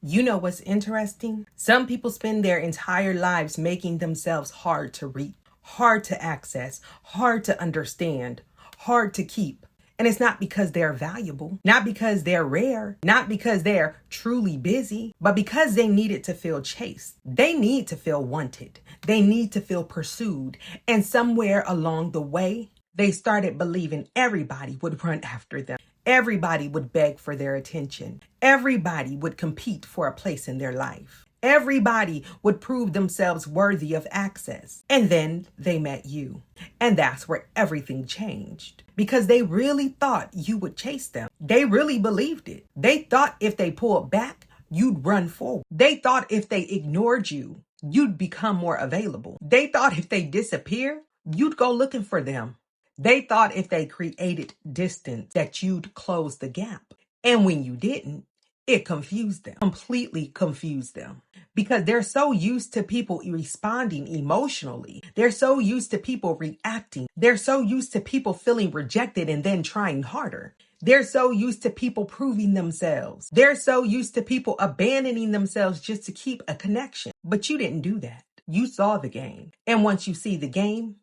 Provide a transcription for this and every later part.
You know what's interesting? Some people spend their entire lives making themselves hard to reach, hard to access, hard to understand, hard to keep. And it's not because they're valuable, not because they're rare, not because they're truly busy, but because they needed to feel chased. They need to feel wanted. They need to feel pursued. And somewhere along the way, they started believing everybody would run after them. Everybody would beg for their attention. Everybody would compete for a place in their life. Everybody would prove themselves worthy of access. And then they met you. And that's where everything changed. Because they really thought you would chase them. They really believed it. They thought if they pulled back, you'd run forward. They thought if they ignored you, you'd become more available. They thought if they disappear, you'd go looking for them. They thought if they created distance that you'd close the gap. And when you didn't, it confused them, completely confused them. Because they're so used to people responding emotionally. They're so used to people reacting. They're so used to people feeling rejected and then trying harder. They're so used to people proving themselves. They're so used to people abandoning themselves just to keep a connection. But you didn't do that. You saw the game. And once you see the game,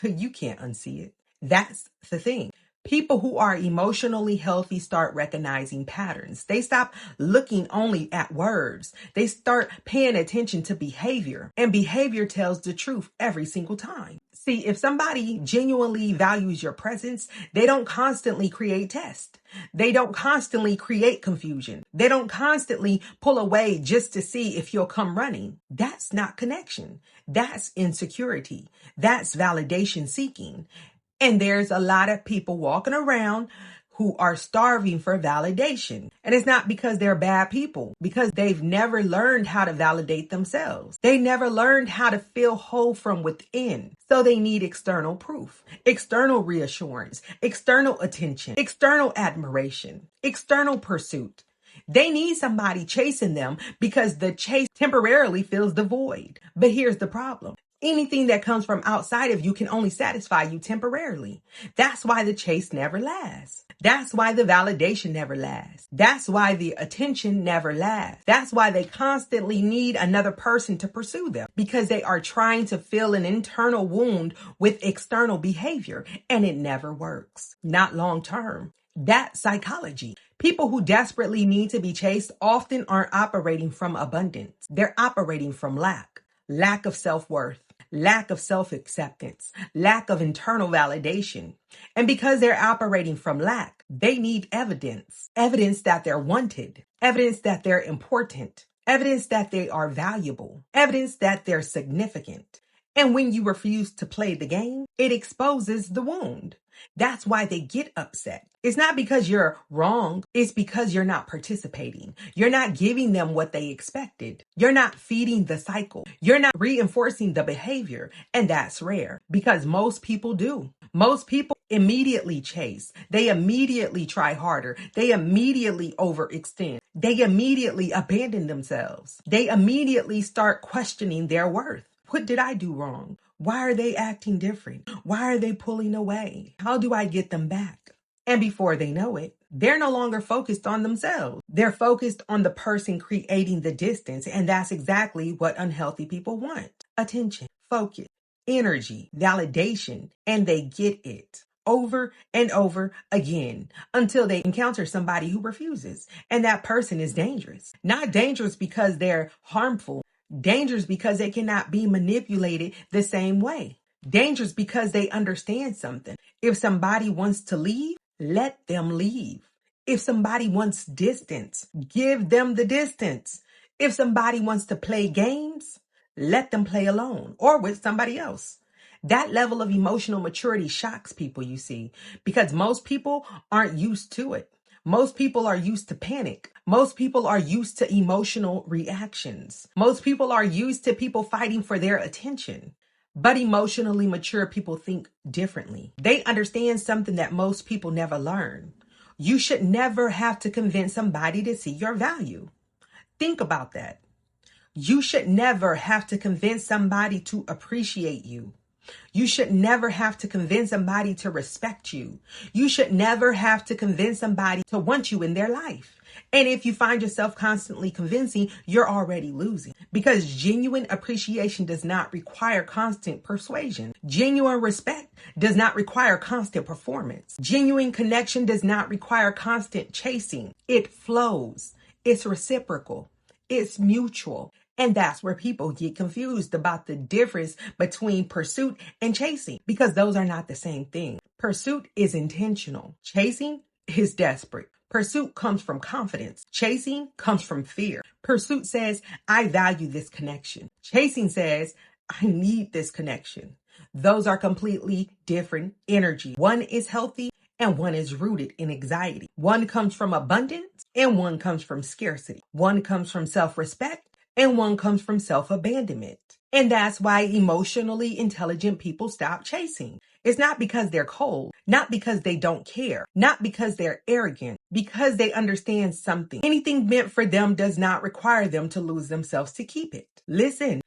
you can't unsee it. That's the thing. People who are emotionally healthy start recognizing patterns. They stop looking only at words. They start paying attention to behavior. And behavior tells the truth every single time. See, if somebody genuinely values your presence, they don't constantly create tests. They don't constantly create confusion. They don't constantly pull away just to see if you'll come running. That's not connection. That's insecurity. That's validation seeking. And there's a lot of people walking around who are starving for validation. And it's not because they're bad people, because they've never learned how to validate themselves. They never learned how to feel whole from within. So they need external proof, external reassurance, external attention, external admiration, external pursuit. They need somebody chasing them because the chase temporarily fills the void. But here's the problem. Anything that comes from outside of you can only satisfy you temporarily. That's why the chase never lasts. That's why the validation never lasts. That's why the attention never lasts. That's why they constantly need another person to pursue them, because they are trying to fill an internal wound with external behavior, and it never works. Not long term. That's psychology. People who desperately need to be chased often aren't operating from abundance. They're operating from lack of self-worth, lack of self-acceptance, lack of internal validation. And because they're operating from lack, they need evidence that they're wanted, evidence that they're important, evidence that they are valuable, evidence that they're significant. And when you refuse to play the game, it exposes the wound. That's why they get upset. It's not because you're wrong. It's because you're not participating. You're not giving them what they expected. You're not feeding the cycle. You're not reinforcing the behavior. And that's rare because most people do. Most people immediately chase. They immediately try harder. They immediately overextend. They immediately abandon themselves. They immediately start questioning their worth. What did I do wrong? Why are they acting different? Why are they pulling away? How do I get them back? And before they know it, they're no longer focused on themselves. They're focused on the person creating the distance. And that's exactly what unhealthy people want. Attention, focus, energy, validation, and they get it over and over again until they encounter somebody who refuses. And that person is dangerous. Not dangerous because they're harmful. Dangerous because they cannot be manipulated the same way. Dangerous because they understand something. If somebody wants to leave, let them leave. If somebody wants distance, give them the distance. If somebody wants to play games, let them play alone or with somebody else. That level of emotional maturity shocks people, you see, because most people aren't used to it. Most people are used to panic. Most people are used to emotional reactions. Most people are used to people fighting for their attention. But emotionally mature people think differently. They understand something that most people never learn. You should never have to convince somebody to see your value. Think about that. You should never have to convince somebody to appreciate you. You should never have to convince somebody to respect you. You should never have to convince somebody to want you in their life. And if you find yourself constantly convincing, you're already losing. Because genuine appreciation does not require constant persuasion. Genuine respect does not require constant performance. Genuine connection does not require constant chasing. It flows. It's reciprocal. It's mutual. And that's where people get confused about the difference between pursuit and chasing, because those are not the same thing. Pursuit is intentional. Chasing is desperate. Pursuit comes from confidence. Chasing comes from fear. Pursuit says, I value this connection. Chasing says, I need this connection. Those are completely different energy. One is healthy and one is rooted in anxiety. One comes from abundance and one comes from scarcity. One comes from self-respect and one comes from self-abandonment. And that's why emotionally intelligent people stop chasing. It's not because they're cold, not because they don't care, not because they're arrogant, because they understand something. Anything meant for them does not require them to lose themselves to keep it. Listen,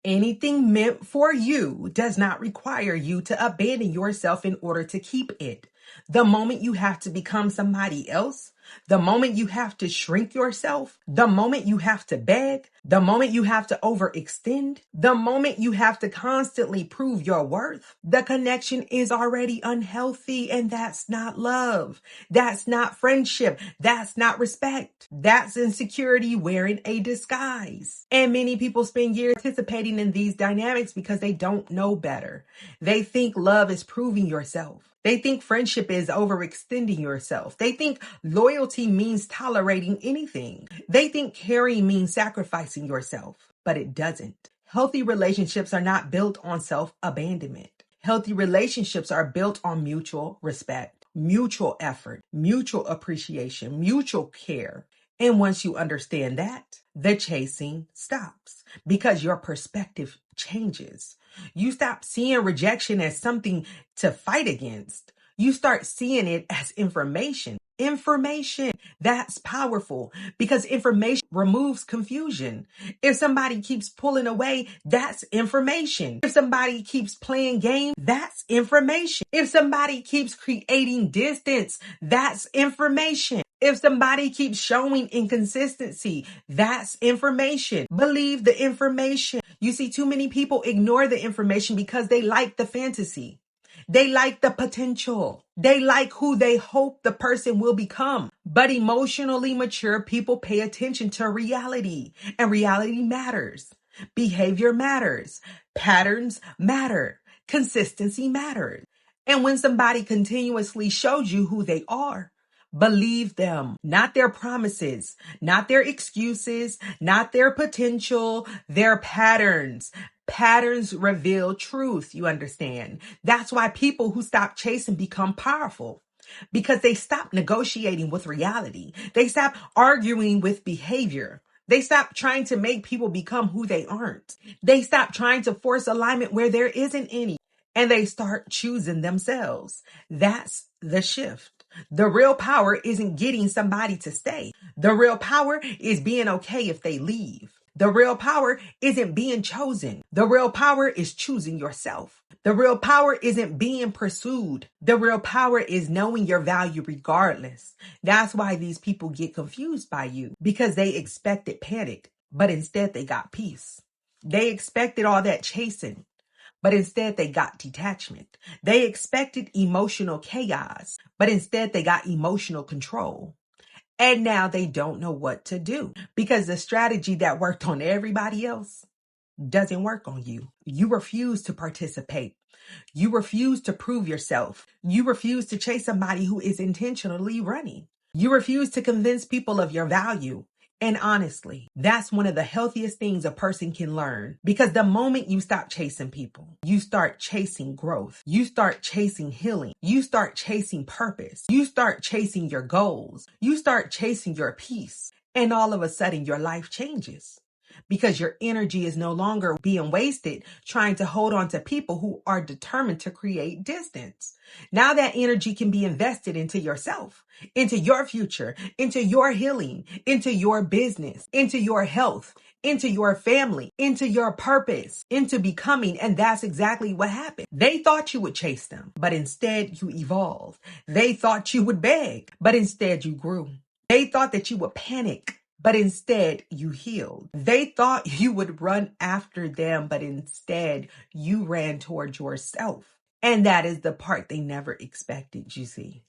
anything meant for you does not require you to abandon yourself in order to keep it. The moment you have to become somebody else, the moment you have to shrink yourself, the moment you have to beg, the moment you have to overextend, the moment you have to constantly prove your worth, the connection is already unhealthy, and that's not love. That's not friendship. That's not respect. That's insecurity wearing a disguise. And many people spend years participating in these dynamics because they don't know better. They think love is proving yourself. They think friendship is overextending yourself. They think loyalty means tolerating anything. They think caring means sacrificing yourself, but it doesn't. Healthy relationships are not built on self-abandonment. Healthy relationships are built on mutual respect, mutual effort, mutual appreciation, mutual care. And once you understand that, the chasing stops because your perspective changes. You stop seeing rejection as something to fight against. You start seeing it as information. Information, that's powerful because information removes confusion. If somebody keeps pulling away, that's information. If somebody keeps playing games, that's information. If somebody keeps creating distance, that's information. If somebody keeps showing inconsistency, that's information. Believe the information. You see, too many people ignore the information because they like the fantasy. They like the potential. They like who they hope the person will become. But emotionally mature people pay attention to reality, and reality matters. Behavior matters. Patterns matter. Consistency matters. And when somebody continuously shows you who they are, believe them, not their promises, not their excuses, not their potential, their patterns. Patterns reveal truth, you understand? That's why people who stop chasing become powerful, because they stop negotiating with reality. They stop arguing with behavior. They stop trying to make people become who they aren't. They stop trying to force alignment where there isn't any, and they start choosing themselves. That's the shift. The real power isn't getting somebody to stay. The real power is being okay if they leave. The real power isn't being chosen. The real power is choosing yourself. The real power isn't being pursued. The real power is knowing your value regardless. That's why these people get confused by you, because they expected panic, but instead they got peace. They expected all that chasing, but instead they got detachment. They expected emotional chaos, but instead they got emotional control. And now they don't know what to do because the strategy that worked on everybody else doesn't work on you. You refuse to participate. You refuse to prove yourself. You refuse to chase somebody who is intentionally running. You refuse to convince people of your value. And honestly, that's one of the healthiest things a person can learn, because the moment you stop chasing people, you start chasing growth. You start chasing healing. You start chasing purpose. You start chasing your goals. You start chasing your peace. And all of a sudden your life changes, because your energy is no longer being wasted trying to hold on to people who are determined to create distance. Now that energy can be invested into yourself, into your future, into your healing, into your business, into your health, into your family, into your purpose, into becoming. And that's exactly what happened. They thought you would chase them, but instead you evolved. They thought you would beg, but instead you grew. They thought that you would panic, but instead you healed. They thought you would run after them, but instead you ran toward yourself. And that is the part they never expected, you see.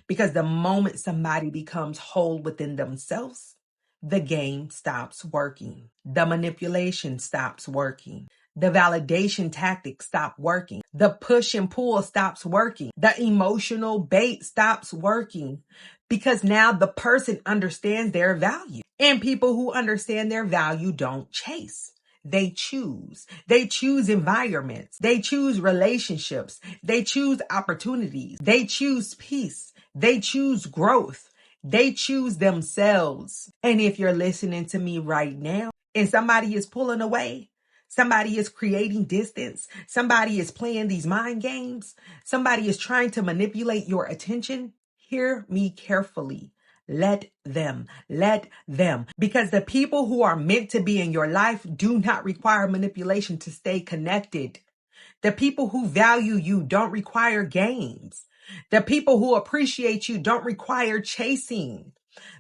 Because the moment somebody becomes whole within themselves, the game stops working. The manipulation stops working. The validation tactics stop working. The push and pull stops working. The emotional bait stops working because now the person understands their value. And people who understand their value don't chase. They choose. They choose environments. They choose relationships. They choose opportunities. They choose peace. They choose growth. They choose themselves. And if you're listening to me right now and somebody is pulling away, somebody is creating distance, somebody is playing these mind games, somebody is trying to manipulate your attention, hear me carefully. Let them. Because the people who are meant to be in your life do not require manipulation to stay connected. The people who value you don't require games. The people who appreciate you don't require chasing.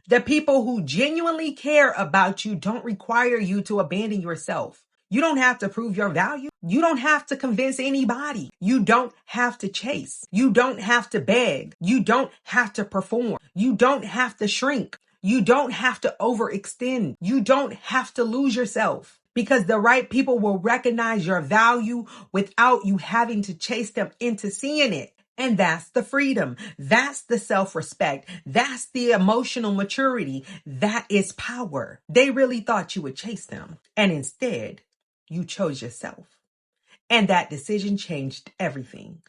The people who genuinely care about you don't require you to abandon yourself. You don't have to prove your value. You don't have to convince anybody. You don't have to chase. You don't have to beg. You don't have to perform. You don't have to shrink. You don't have to overextend. You don't have to lose yourself. Because the right people will recognize your value without you having to chase them into seeing it. And that's the freedom. That's the self-respect. That's the emotional maturity. That is power. They really thought you would chase them. And instead, you chose yourself. And that decision changed everything.